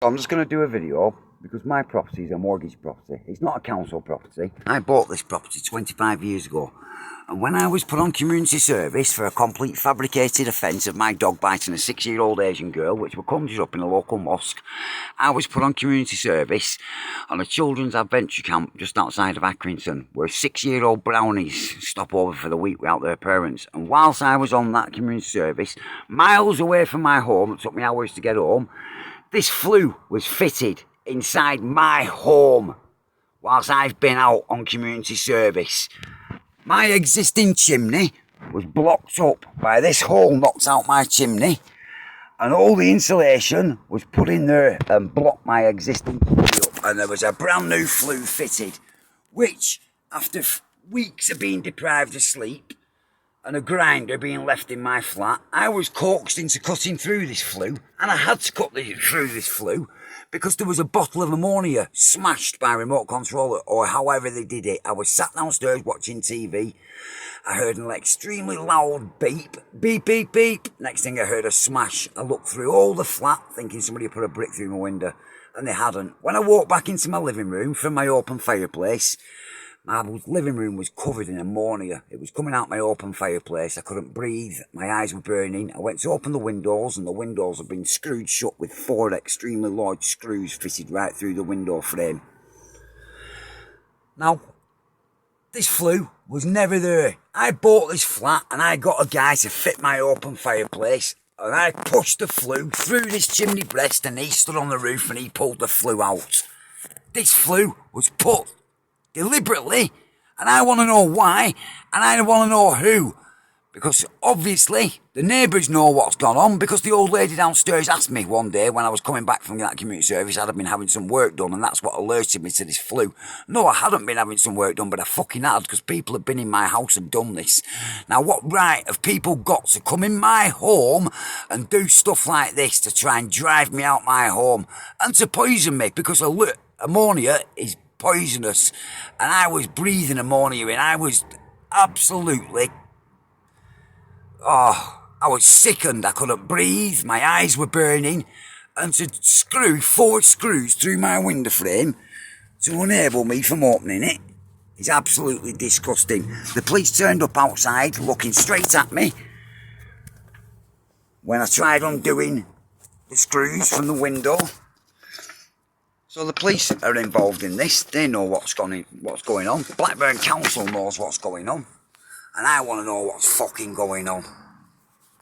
I'm just going to do a video because my property is a mortgage property. It's not a council property. I bought this property 25 years ago, and when I was put on community service for a complete fabricated offence of my dog biting a 6-year-old Asian girl, which were conjured up in a local mosque, I was put on community service on a children's adventure camp just outside of Accrington, where 6-year-old brownies stop over for the week without their parents. And whilst I was on that community service, miles away from my home, it took me hours to get home, this flue was fitted inside my home whilst I've been out on community service. My existing chimney was blocked up by this hole knocked out my chimney, and all the insulation was put in there and blocked my existing chimney up, and there was a brand new flue fitted, which after weeks of being deprived of sleep and a grinder being left in my flat, I was coaxed into cutting through this flue, and I had to cut through this flue because there was a bottle of ammonia smashed by remote control, or however they did it. I was sat downstairs watching TV. I heard an extremely loud beep, beep, beep, beep. Next thing I heard a smash. I looked through all the flat thinking somebody had put a brick through my window, and they hadn't. When I walked back into my living room from my open fireplace, my living room was covered in ammonia. It was coming out my open fireplace. I couldn't breathe. My eyes were burning. I went to open the windows, and the windows had been screwed shut with 4 extremely large screws fitted right through the window frame. Now, this flue was never there. I bought this flat and I got a guy to fit my open fireplace, and I pushed the flue through this chimney breast, and he stood on the roof and he pulled the flue out. This flue was put deliberately, and I want to know why, and I want to know who, because obviously the neighbours know what's gone on, because the old lady downstairs asked me one day when I was coming back from that community service, had I been having some work done, and that's what alerted me to this flue. No, I hadn't been having some work done, but I fucking had, because people had been in my house and done this. Now, what right have people got to come in my home and do stuff like this to try and drive me out my home and to poison me, because ammonia is poisonous, and I was breathing ammonia in. I was absolutely, I was sickened. I couldn't breathe, my eyes were burning, and to screw 4 screws through my window frame to enable me from opening it is absolutely disgusting. The police turned up outside looking straight at me when I tried undoing the screws from the window. So the police are involved in this. They know what's going on. Blackburn Council knows what's going on. And I want to know what's fucking going on.